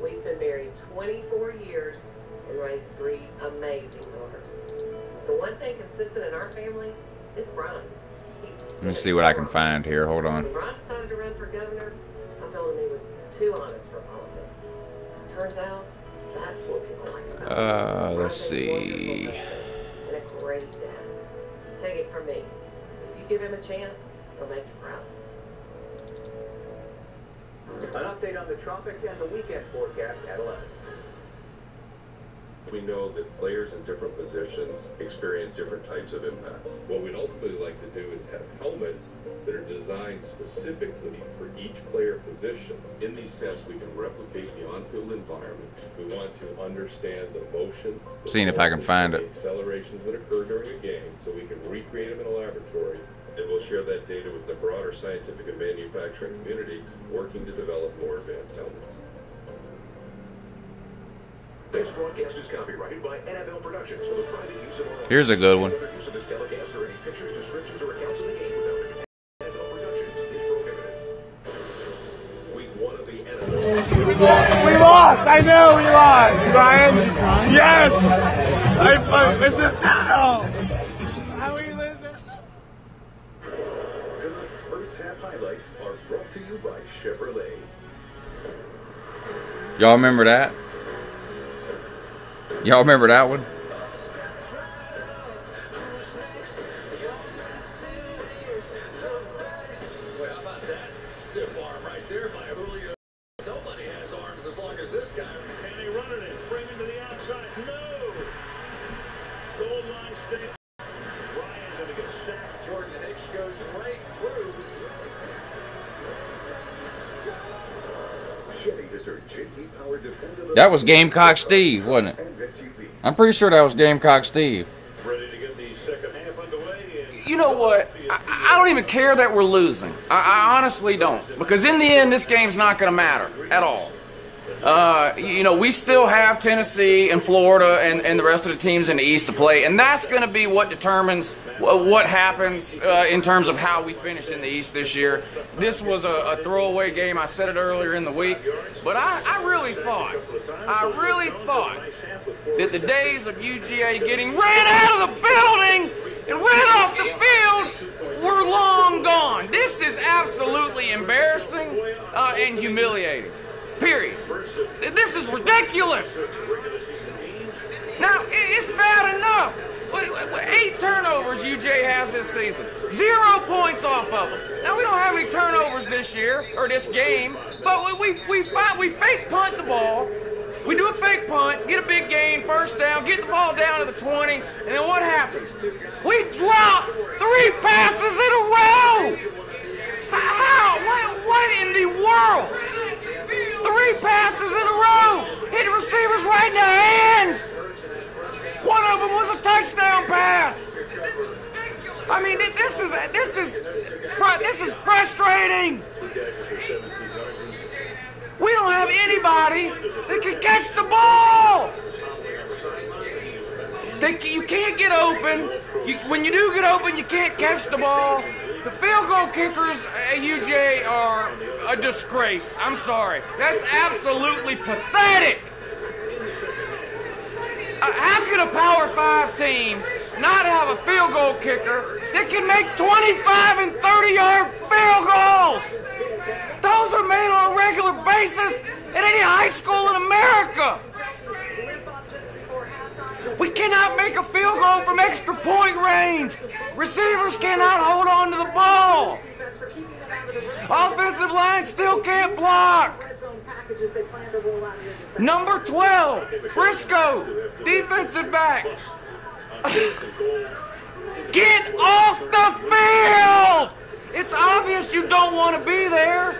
We've been married 24 years and raised 3 amazing daughters. The one thing consistent in our family is Brian. Let me see what I can find here. Hold on. When Brian decided to run for governor, I told him he was too honest for politics. Turns out, that's what people like about him. Let's see. And a great dad. Take it from me. If you give him a chance, he'll make you proud. An update on the tropics and the weekend forecast at 11. We know that players in different positions experience different types of impacts. What we'd ultimately like to do is have helmets that are designed specifically for each player position. In these tests, we can replicate the on-field environment. We want to understand the motions, Seeing if I can find it. the accelerations that occur during a game, so we can recreate them in a laboratory. And we'll share that data with the broader scientific and manufacturing community, working to develop more advanced helmets. This broadcast is copyrighted by NFL Productions for the private use of all. Here's a good one. Other use of this telecast or any pictures, descriptions, or accounts of the game without the NFL Productions is prohibited. Week 1 of the NFL. We lost! I know we lost, Ryan! Yes! Tonight's first half highlights are brought to you by Chevrolet. Y'all remember that? Y'all remember that one? Well, how about that stiff arm right there by Julio? Nobody has arms as long as this guy. And they run it in, frame into the outside. No! Goal line stay. Ryan's going to get sacked. Jordan Hicks goes right through. Chevy is her GE-powered dependable. That was Gamecock Steve, wasn't it? I'm pretty sure that was Gamecock Steve. Ready to get the second half underway. You know what? I don't even care that we're losing. I honestly don't. Because in the end, this game's not going to matter at all. You know, we still have Tennessee and Florida and the rest of the teams in the East to play, and that's going to be what determines what happens in terms of how we finish in the East this year. This was a throwaway game. I said it earlier in the week, but I really thought that the days of UGA getting ran out of the building and ran off the field were long gone. This is absolutely embarrassing and humiliating. Period. This is ridiculous. Now, it's bad enough. 8 turnovers UJ has this season. 0 points off of them. Now, we don't have any turnovers this year, or this game, but we fake punt the ball. We do a fake punt, get a big gain, first down, get the ball down to the 20, and then what happens? We drop 3 passes in a row. How? What in the world? 3 passes in a row, hit receivers right in the hands. One of them was a touchdown pass. I mean, this is frustrating. We don't have anybody that can catch the ball. You can't get open. When you do get open, you can't catch the ball. The field goal kickers at UJ are a disgrace. I'm sorry. That's absolutely pathetic. How can a Power 5 team not have a field goal kicker that can make 25 and 30-yard field goals? Those are made on a regular basis at any high school in America. We cannot make a field goal from extra point range. Receivers cannot hold on to the ball. Offensive line still can't block. Number 12, Briscoe, defensive back. Get off the field! It's obvious you don't want to be there.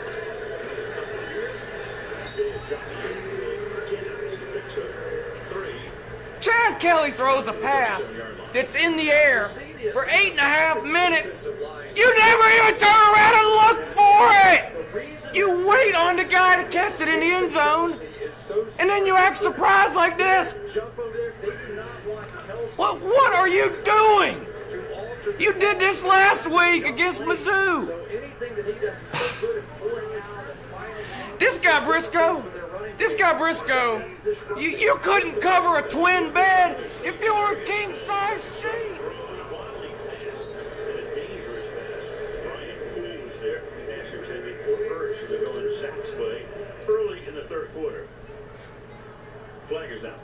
Chad Kelly throws a pass that's in the air for 8.5 minutes. You never even turn around and look for it. You wait on the guy to catch it in the end zone, and then you act surprised like this. What are you doing? You did this last week against Mizzou. This guy Briscoe, you couldn't cover a twin bed if you were a king-size sheet. Early in the third quarter. Flag is down.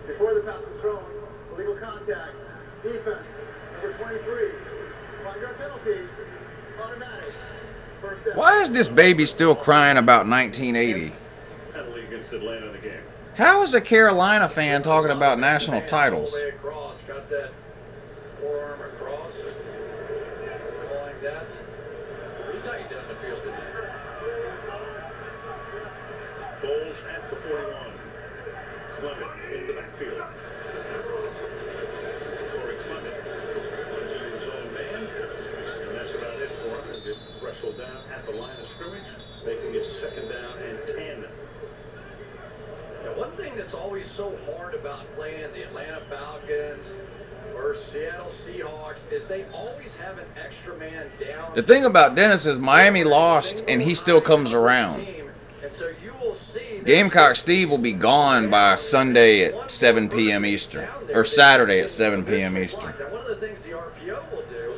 Before the pass is thrown, illegal contact, defense, number 23. Flag penalty, automatic. First down. Why is this baby still crying about 1980? Penalty against Atlanta in the game. How is a Carolina fan talking about national titles? Got that forearm across, calling that pretty tight down the field today. Foles at the 41. Clement in the backfield. Corey Clement runs into his own man, and that's about it for him. He wrestled down at the line of scrimmage, making it 2nd down and 10. Now, one thing that's always so hard about playing the Atlanta Falcons versus Seattle Seahawks is they always have an extra man down. The thing about Dennis is Miami lost, and he still comes around. And so you will see Gamecock Steve will be gone by Sunday at 7 p.m. Eastern, or Saturday at 7 p.m. Eastern. Now, one of the things the RPO will do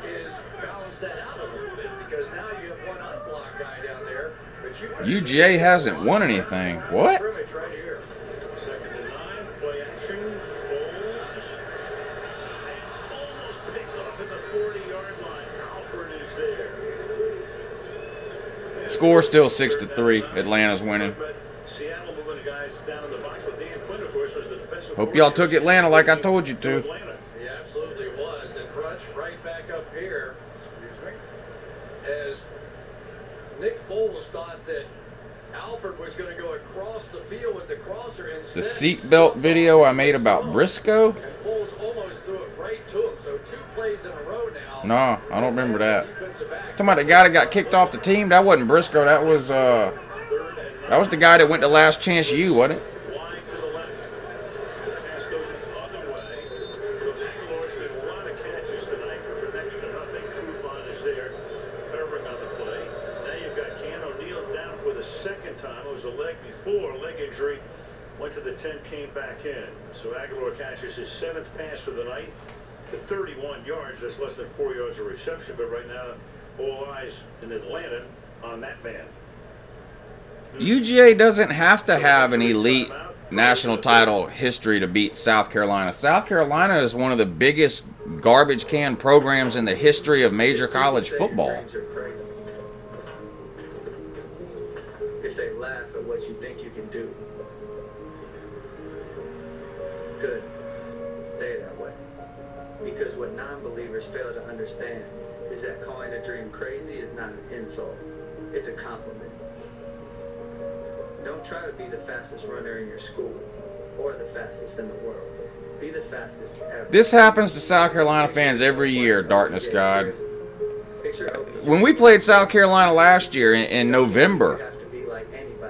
is balance that out a little bit, because now you have one unblocked guy down there, but you UGA hasn't won anything. What? right here. Second and 9, play action, holds, and almost picked off at the 40-yard line. Alford is there. Score still 6-3. Atlanta's winning. Seattle moving the guys down in the box, but Dan Quinn, of course, was the defensive. Hope y'all took Atlanta like I told you to. He absolutely was. And Rutsch right back up here, excuse me, as Nick Foles thought that Alford was going to go across the field with the crosser instead. The seatbelt video I made about Briscoe? And Foles almost threw it right to him. So 2 plays in a row now. No, I don't remember that. Talking about the guy that got kicked off the team, that wasn't Briscoe. That was the guy that went to Last Chance U, wasn't it? Wide to the left. The pass goes the other way. So Aguilar's made a lot of catches tonight for next to nothing. Trufant is there covering on the play. Now you've got Can O'Neal down for the second time. It was a leg before, leg injury. Went to the 10, came back in. So Aguilar catches his 7th pass for the night. The 31 yards, that's less than 4 yards of reception, but right now all eyes in Atlanta on that man. UGA doesn't have to have an elite national title history to beat South Carolina. South Carolina is one of the biggest garbage can programs in the history of major college football. If they laugh at what you think you can do, good. Stay that way. Because what non-believers fail to understand is that calling a dream crazy is not an insult. It's a compliment. Don't try to be the fastest runner in your school or the fastest in the world. Be the fastest ever. This happens to South Carolina fans every year, Darkness God. When we played South Carolina last year in November,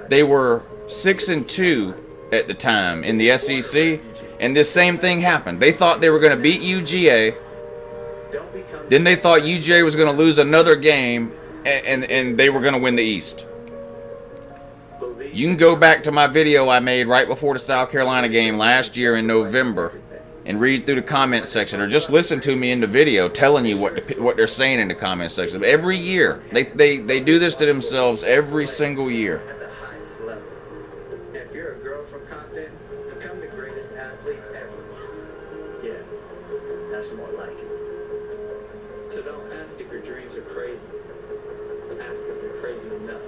they were 6-2 at the time in the SEC. And this same thing happened. They thought they were going to beat UGA. Then they thought UGA was going to lose another game, and they were going to win the East. You can go back to my video I made right before the South Carolina game last year in November and read through the comment section, or just listen to me in the video telling you what they're saying in the comment section. Every year. They do this to themselves every single year. If you're a girl from Compton, become the greatest athlete ever. Yeah, that's more like it. So don't ask if your dreams are crazy. Ask if they're crazy enough.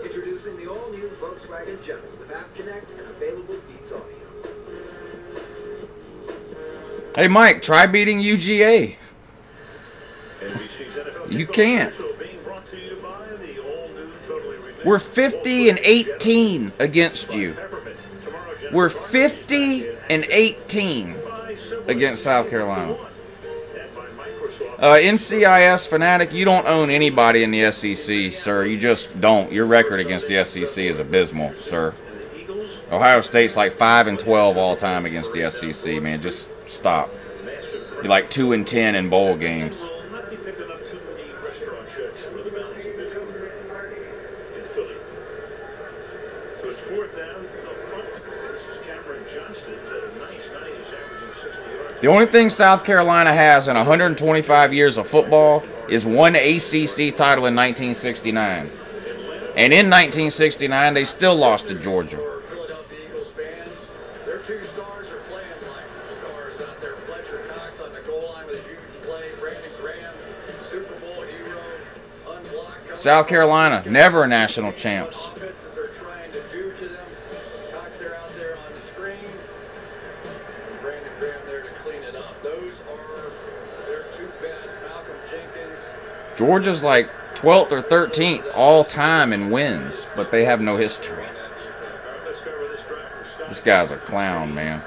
Introducing the all-new Volkswagen Jetta with App Connect and available Beats Audio. Hey Mike, try beating UGA. You can't. We're 50-18 against you. We're 50-18 against South Carolina. NCIS fanatic, you don't own anybody in the SEC, sir. You just don't. Your record against the SEC is abysmal, sir. Ohio State's like 5-12 all time against the SEC, man. Just stop. You're like 2-10 in bowl games. The only thing South Carolina has in 125 years of football is one ACC title in 1969. And in 1969, they still lost to Georgia. Philadelphia Eagles fans, their 2 stars are playing like stars out there. Fletcher Cox on the goal line with a huge play. Brandon Graham, Super Bowl hero, unblocked. South Carolina, never national champs. Offenses are trying to do to them. Cox, they're out there on the screen. Brandon Graham there to clean it up. Georgia's like 12th or 13th all time in wins, but they have no history. This guy's a clown, man.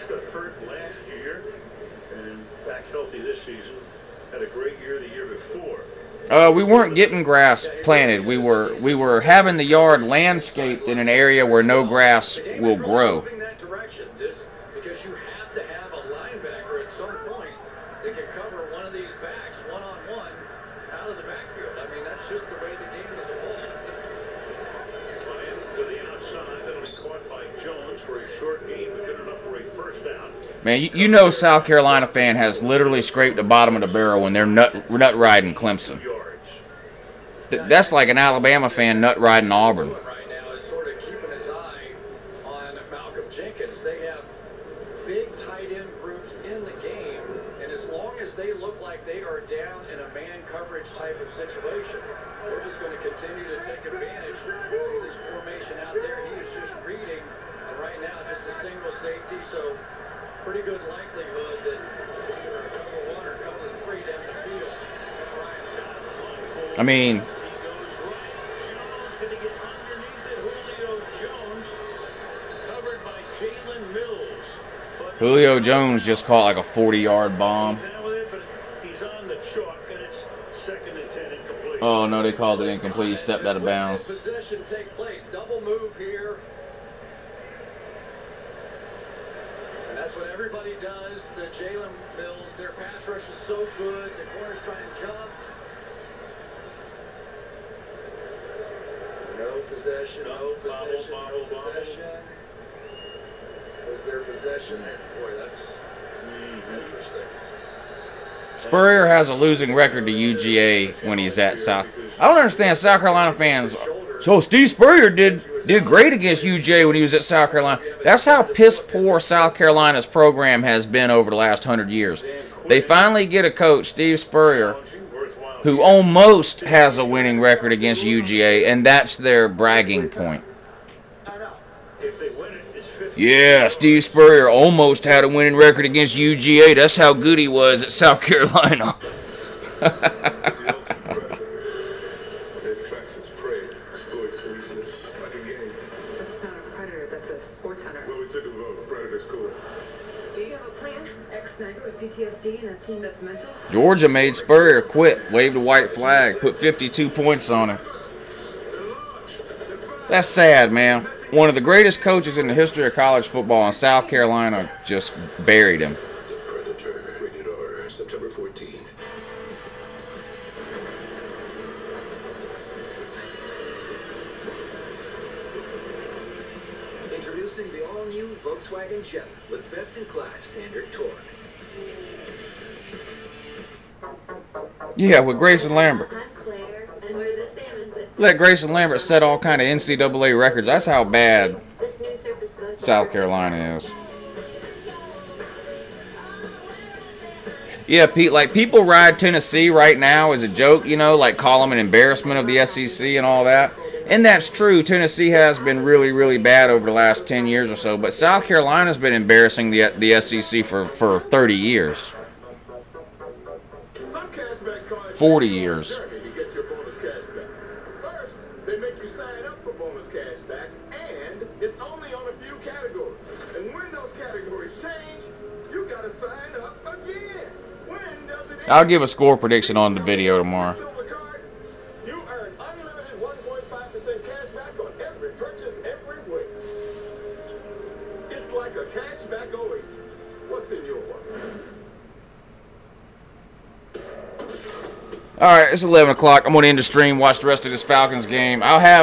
Got hurt last year and back healthy this season. Had a great year the year before. We weren't getting grass planted. We were having the yard landscaped in an area where no grass will grow. Because you have to have a linebacker at some point that can cover one of these backs one-on-one out of the backfield. I mean, that's just the way the game is evolved. To the outside, that'll be caught by Jones for a short gain, but good enough for a first down. Man, you know South Carolina fan has literally scraped the bottom of the barrel when they're nut riding Clemson. That's like an Alabama fan nut riding Auburn. Right now is sort of keeping his eye on Malcolm Jenkins. They have big tight end groups in the game, and as long as they look like they are down in a man coverage type of situation, they're just going to continue to take advantage. See this formation out there? He is just reading, and right now just a single safety, so pretty good likelihood that either cover one or cover three down the field. I mean, Julio Jones just caught like a 40-yard bomb. Oh no, they called it incomplete. He stepped out of bounds. Possession take place. Double move here. And that's what everybody does to Jalen Mills. Their pass rush is so good. The corners try and jump. No possession, no possession, no possession. Was there possession there? Boy, that's interesting. Spurrier has a losing record to UGA when he's at South. I don't understand South Carolina fans. So Steve Spurrier did great against UGA when he was at South Carolina. That's how piss poor South Carolina's program has been over the last 100 years. They finally get a coach, Steve Spurrier, who almost has a winning record against UGA, and that's their bragging point. Yeah, Steve Spurrier almost had a winning record against UGA. That's how good he was at South Carolina. That's not a predator, that's a sports hunter. Well, we took a vote. Predator's cool. Do you have a plan? Ex-sniper with PTSD and a team that's mental? Georgia made Spurrier quit, waved a white flag, put 52 points on him. That's sad, man. One of the greatest coaches in the history of college football in South Carolina just buried him. Predator, rated R, September 14th. Introducing the all-new Volkswagen Jetta with best-in-class standard torque. Yeah, with Grayson Lambert. Let Grayson Lambert set all kind of NCAA records. That's how bad South Carolina is. Yeah, Pete, like people ride Tennessee right now as a joke, you know, like call them an embarrassment of the SEC and all that. And that's true. Tennessee has been really, really bad over the last 10 years or so. But South Carolina's been embarrassing the SEC for 30 years. 40 years. They make you sign up for bonus cash back, and it's only on a few categories. And when those categories change, you gotta sign up again. When does it end? I'll give a score prediction on the video tomorrow. You earn unlimited 1.5% cash back on every purchase every week. It's like a cashback oasis. What's in your one? All right, it's 11 o'clock. I'm going to end the stream, watch the rest of this Falcons game. I'll have